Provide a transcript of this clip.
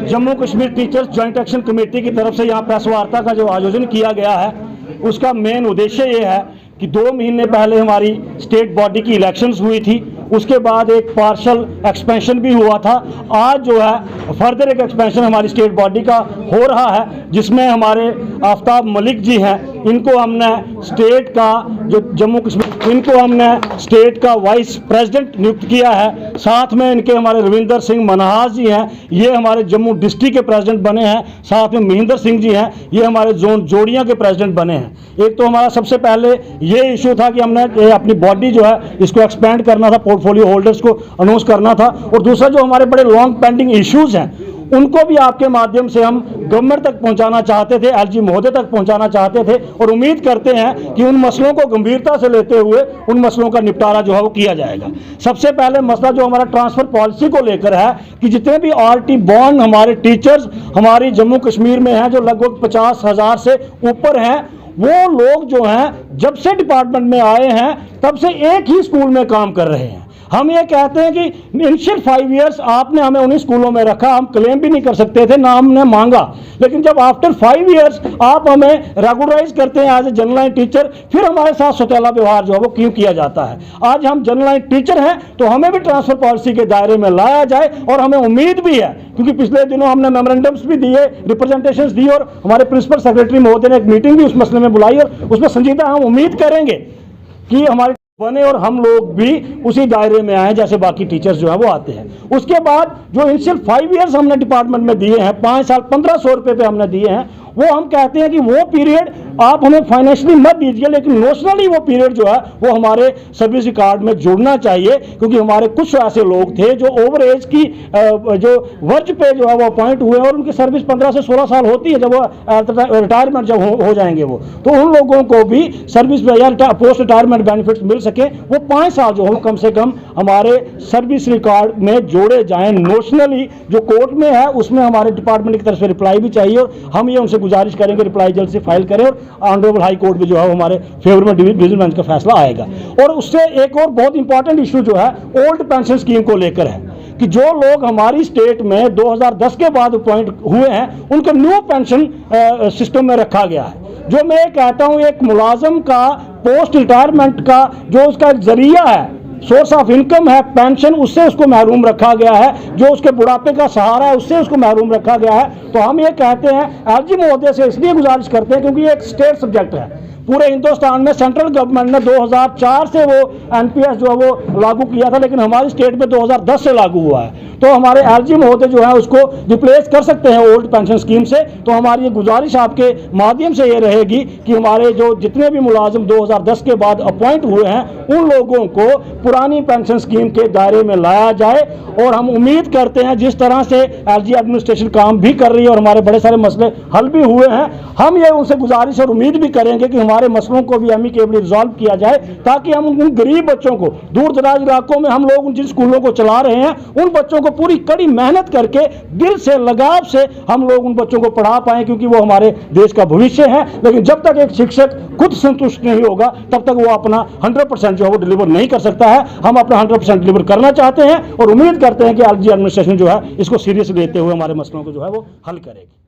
Jammu Kashmir teachers joint action committee की तरफ से यहाँ प्रेस वार्ता का जो आयोजन किया गया है, उसका मेन उद्देश्य ये है कि 2 महीने पहले हमारी स्टेट बॉडी की इलेक्शंस हुई थी, उसके बाद एक पार्शल एक्सपेंशन भी हुआ था। आज जो है फर्दर एक एक्सपेंशन हमारी स्टेट बॉडी का हो रहा है, जिसमें हमारे आफ्ताब मलिक जी हैं, इनको हमने स्टेट का जो जम्मू कश्मीर, इनको हमने स्टेट का वाइस प्रेसिडेंट नियुक्त किया है। साथ में इनके हमारे रविंदर सिंह मनहास जी हैं, ये हमारे जम्मू डिस्ट्रिक्ट के प्रेसिडेंट बने हैं। साथ में महेंद्र सिंह जी हैं, ये हमारे जोन जोड़ियाँ के प्रेसिडेंट बने हैं। एक तो हमारा सबसे पहले ये इशू था कि हमने अपनी बॉडी जो है इसको एक्सपेंड करना था, पोर्टफोलियो होल्डर्स को अनाउंस करना था। और दूसरा जो हमारे बड़े लॉन्ग पेंडिंग इश्यूज हैं, उनको भी आपके माध्यम से हम गवर्नमेंट तक पहुंचाना चाहते थे, एलजी महोदय तक पहुंचाना चाहते थे, और उम्मीद करते हैं कि उन मसलों को गंभीरता से लेते हुए उन मसलों का निपटारा जो है वो किया जाएगा। सबसे पहले मसला जो हमारा ट्रांसफर पॉलिसी को लेकर है कि जितने भी आरटी बॉन्ड हमारे टीचर्स हमारी जम्मू कश्मीर में हैं, जो लगभग 50,000 से ऊपर हैं, वो लोग जो हैं जब से डिपार्टमेंट में आए हैं तब से एक ही स्कूल में काम कर रहे हैं। हम ये कहते हैं कि इनिशियल 5 इयर्स आपने हमें उन्हीं स्कूलों में रखा, हम क्लेम भी नहीं कर सकते थे, ना हमने मांगा, लेकिन जब आफ्टर 5 इयर्स आप हमें रेगुलराइज करते हैं as a general line teacher, फिर हमारे साथ सौतेला व्यवहार जो है वो क्यों किया जाता है। आज हम जनरल लाइन टीचर हैं तो हमें भी ट्रांसफर पॉलिसी के दायरे में लाया जाए, और हमें उम्मीद भी है, क्योंकि पिछले दिनों हमने मेमोरेंडम्स भी दिए, रिप्रेजेंटेशंस दी, और हमारे प्रिंसिपल सेक्रेटरी महोदय ने एक मीटिंग भी उस मसले में बुलाई, और उसमें संजीदा हम उम्मीद करेंगे कि हमारे बने और हम लोग भी उसी दायरे में आए जैसे बाकी टीचर्स जो है वो आते हैं। उसके बाद जो इनिशियल 5 इयर्स हमने डिपार्टमेंट में दिए हैं, 5 साल 1500 रुपये पे हमने दिए हैं, वो हम कहते हैं कि वो पीरियड आप हमें फाइनेंशियली मत दीजिए, लेकिन नोशनली वो पीरियड जो है वो हमारे सर्विस रिकॉर्ड में जुड़ना चाहिए, क्योंकि हमारे कुछ ऐसे लोग थे जो ओवर एज की जो वर्ज पे जो है वो अपॉइंट हुए, और उनकी सर्विस 15 से 16 साल होती है जब वो रिटायरमेंट जब हो जाएंगे वो, तो उन लोगों को भी सर्विस या पोस्ट रिटायरमेंट बेनिफिट्स मिल सके, वो 5 साल जो हो कम से कम हमारे सर्विस रिकॉर्ड में जोड़े जाएं नोशनली। जो कोर्ट में है उसमें हमारे डिपार्टमेंट की तरफ से रिप्लाई भी चाहिए, और हम ये उनसे गुजारिश करेंगे रिप्लाई जल्द से फाइल करें, और ऑनरेबल हाई कोर्ट में जो है हमारे फेवर में डिवीजन बेंच का फैसला आएगा। और उससे एक और बहुत इंपॉर्टेंट इशू जो है ओल्ड पेंशन स्कीम को लेकर है, कि जो लोग हमारी स्टेट में 2010 के बाद अपॉइंट हुए हैं उनको न्यू पेंशन सिस्टम में रखा गया है। जो मैं कहता हूं एक मुलाजम का पोस्ट रिटायरमेंट का जो उसका एक जरिया है, सोर्स ऑफ इनकम है पेंशन, उससे उसको महरूम रखा गया है, जो उसके बुढ़ापे का सहारा है उससे उसको महरूम रखा गया है। तो हम ये कहते हैं एलजी महोदय से इसलिए गुजारिश करते हैं क्योंकि ये एक स्टेट सब्जेक्ट है, पूरे हिंदुस्तान में सेंट्रल गवर्नमेंट ने 2004 से वो एनपीएस जो है वो लागू किया था, लेकिन हमारी स्टेट में 2010 से लागू हुआ है। तो हमारे एलजी महोदय जो है उसको रिप्लेस कर सकते हैं ओल्ड पेंशन स्कीम से। तो हमारी ये गुजारिश आपके माध्यम से ये रहेगी कि हमारे जो जितने भी मुलाजिम 2010 के बाद अपॉइंट हुए हैं उन लोगों को पुरानी पेंशन स्कीम के दायरे में लाया जाए। और हम उम्मीद करते हैं जिस तरह से एलजी एडमिनिस्ट्रेशन काम भी कर रही है और हमारे बड़े सारे मसले हल भी हुए हैं, हम ये उनसे गुजारिश और उम्मीद भी करेंगे कि हमारे मसलों को भी एमिकेबली रिजॉल्व किया जाए, ताकि हम उन गरीब बच्चों को, दूर दराज इलाकों में हम लोग जिन स्कूलों को चला रहे हैं, उन बच्चों को पूरी कड़ी मेहनत करके दिल से लगाव से हम लोग उन बच्चों को पढ़ा पाएं, क्योंकि वो हमारे देश का भविष्य है। लेकिन जब तक एक शिक्षक खुद संतुष्ट नहीं होगा तब तक वो अपना 100% जो है वो डिलीवर नहीं कर सकता है। हम अपना 100% डिलीवर करना चाहते हैं और उम्मीद करते हैं कि एलजी एडमिनिस्ट्रेशन जो है इसको सीरियस लेते हुए हमारे मसलों को जो है वो हल करेगी।